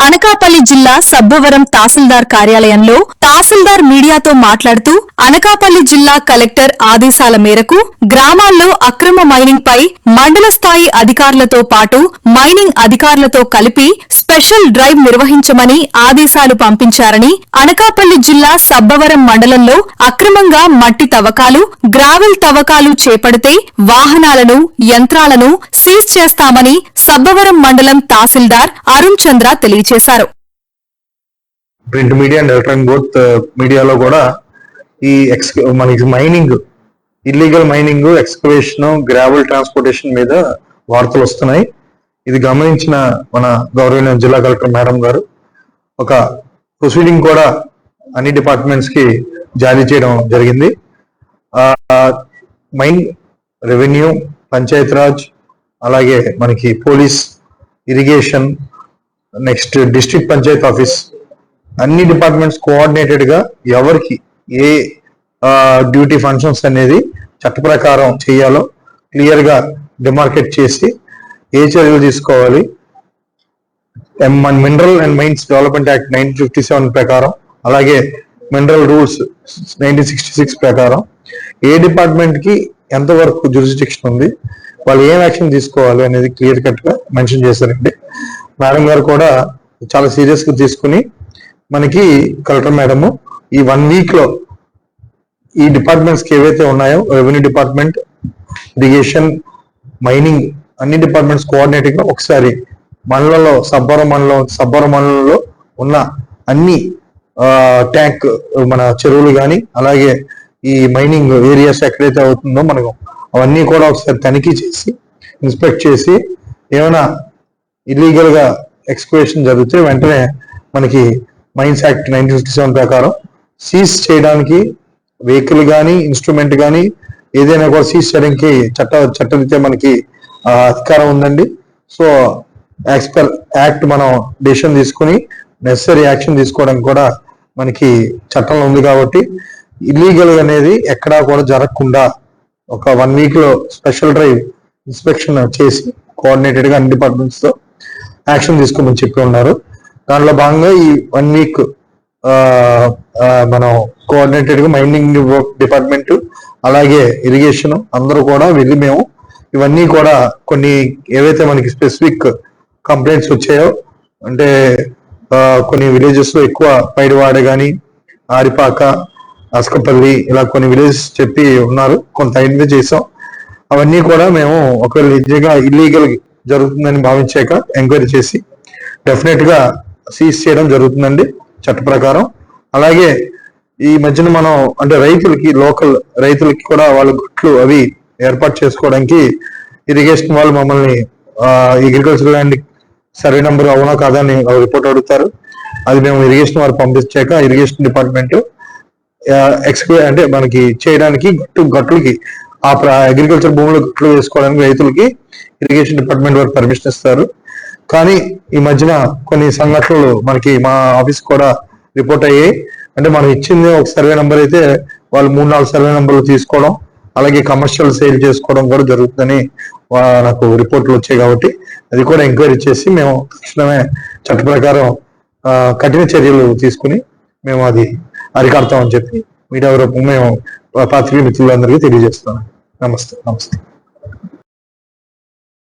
అనకాపల్లి జిల్లా సబ్బవరం తహసీల్దార్ కార్యాలయంలో తహసీల్దార్ మీడియాతో మాట్లాడుతూ అనకాపల్లి జిల్లా కలెక్టర్ ఆదేశాల మేరకు గ్రామాల్లో అక్రమ మైనింగ్ పై మండల స్థాయి అధికారులతో పాటు మైనింగ్ అధికారులతో కలిపి స్పెషల్ డ్రైవ్ నిర్వహించమని ఆదేశాలు పంపించారని, అనకాపల్లి జిల్లా సబ్బవరం మండలంలో అక్రమంగా మట్టి తవ్వకాలు, గ్రావెల్ తవ్వకాలు చేపడితే వాహనాలను, యంత్రాలను సీజ్ చేస్తామని సబ్బవరం మండలం తహసీల్దార్ అరుణ్ చంద్ర తెలియజేశారు. Print media and electronic both మీడియాలో కూడా ఈ మనకి mining, illegal mining, excavation, gravel transportation మీద వార్తలు వస్తున్నాయి. ఇది గమనించిన మన గౌరవనీయ జిల్లా కలెక్టర్ మేడం గారు ఒక ప్రొసీడింగ్ కూడా అన్ని డిపార్ట్మెంట్స్ కి జారీ చేయడం జరిగింది. మైన్, రెవెన్యూ, పంచాయతీరాజ్, అలాగే మనకి police, irrigation, next district Panchayat office, అన్ని డిపార్ట్మెంట్స్ కోఆర్డినేటెడ్ గా ఎవరికి ఏ డ్యూటీ ఫంక్షన్స్ అనేది చట్ట ప్రకారం చేయాలో క్లియర్ గా డిమార్కెట్ చేసి ఏ చర్యలు తీసుకోవాలి, mineral and mines development act 1957 ప్రకారం, అలాగే మినరల్ రూల్స్ 1966 ప్రకారం ఏ డిపార్ట్మెంట్ కి ఎంతవరకు జ్యూరిస్డిక్షన్ ఉంది, వాళ్ళు ఏం యాక్షన్ తీసుకోవాలి అనేది క్లియర్ కట్ గా మెన్షన్ చేశారండి. మేడం గారు కూడా చాలా సీరియస్ గా తీసుకుని మనకి కలెక్టర్ మేడము ఈ 1 వీక్ లో ఈ డిపార్ట్మెంట్స్ కి ఏవైతే ఉన్నాయో, రెవెన్యూ డిపార్ట్మెంట్, ఇరిగేషన్, మైనింగ్, అన్ని డిపార్ట్మెంట్స్ కోఆర్డినేటింగ్ గా ఒకసారి మండలంలో సబ్బవరం మండలంలో ఉన్న అన్ని ట్యాంక్ మన చెరువులు కానీ, అలాగే ఈ మైనింగ్ ఏరియాస్ ఎక్కడైతే అవుతుందో మనకు అవన్నీ కూడా ఒకసారి తనిఖీ చేసి ఇన్స్పెక్ట్ చేసి ఏమైనా ఇల్లీగల్ గా ఎక్స్కవేషన్ జరిగితే వెంటనే మనకి మైన్స్ యాక్ట్ 1957 ప్రకారం సీజ్ చేయడానికి వెహికల్ కానీ, ఇన్స్ట్రుమెంట్ కానీ ఏదైనా కూడా సీజ్ చేయడానికి చట్టరీత్యా మనకి అధికారం ఉందండి. సో యాజ్ పర్ యాక్ట్ మనం డెసిషన్ తీసుకుని నెసరీ యాక్షన్ తీసుకోవడానికి కూడా మనకి చట్టంలో ఉంది. కాబట్టి ఇల్లీగల్ అనేది ఎక్కడా కూడా జరగకుండా ఒక 1 వీక్ లో స్పెషల్ డ్రైవ్ ఇన్స్పెక్షన్ చేసి కోఆర్డినేటెడ్ గా అన్ని డిపార్ట్మెంట్స్ తో యాక్షన్ తీసుకోమని చెప్పి ఉన్నారు. దాంట్లో భాగంగా ఈ 1 వీక్ మనం కోఆర్డినేటెడ్ గా మైనింగ్ డిపార్ట్మెంట్, అలాగే ఇరిగేషన్ అందరూ కూడా వెళ్ళి మేము ఇవన్నీ కూడా కొన్ని ఏవైతే మనకి స్పెసిఫిక్ కంప్లైంట్స్ వచ్చాయో, అంటే కొన్ని విలేజెస్ లో ఎక్కువ పైడివాడ కానీ, ఆరిపాక, అస్కపల్లి, ఇలా కొన్ని విలేజెస్ చెప్పి ఉన్నారు, కొంత ఐడెంటిఫై చేసాం. అవన్నీ కూడా మేము ఒకవేళ నిజంగా ఇల్లీగల్ జరుగుతుందని భావించాక ఎంక్వైరీ చేసి డెఫినెట్ గా సీజ్ చేయడం జరుగుతుందండి చట్ట ప్రకారం. అలాగే ఈ మధ్యన మనం అంటే రైతులకి, లోకల్ రైతులకి కూడా వాళ్ళ గుట్లు అవి ఏర్పాటు చేసుకోవడానికి ఇరిగేషన్ వాళ్ళు మమ్మల్ని అగ్రికల్చర్ ల్యాండ్ సర్వే నెంబర్ అవునా కాదా అని రిపోర్ట్ అడుగుతారు. అది మేము ఇరిగేషన్ వారు పంపించాక ఇరిగేషన్ డిపార్ట్మెంట్ అంటే మనకి చేయడానికి గట్లకి ఆ అగ్రికల్చర్ భూములు గట్లు వేసుకోవడానికి రైతులకి ఇరిగేషన్ డిపార్ట్మెంట్ వారు పర్మిషన్ ఇస్తారు. కానీ ఈ మధ్యన కొన్ని సంఘటనలు మనకి మా ఆఫీస్ కూడా రిపోర్ట్ అయ్యాయి. అంటే మనం ఇచ్చింది ఒక సర్వే నెంబర్ అయితే వాళ్ళు 3-4 సర్వే నెంబర్లు తీసుకోవడం, అలాగే కమర్షియల్ సేల్ చేసుకోవడం కూడా జరుగుతుందని నాకు రిపోర్ట్లు వచ్చాయి. కాబట్టి అది కూడా ఎంక్వైరీ చేసి మేము తక్షణమే చట్ట ప్రకారం కఠిన చర్యలు తీసుకుని మేము అది అరికడతామని చెప్పి మీడియా వరకు మేము పాత్రికేయ మిత్రులందరికీ తెలియజేస్తున్నాం. నమస్తే.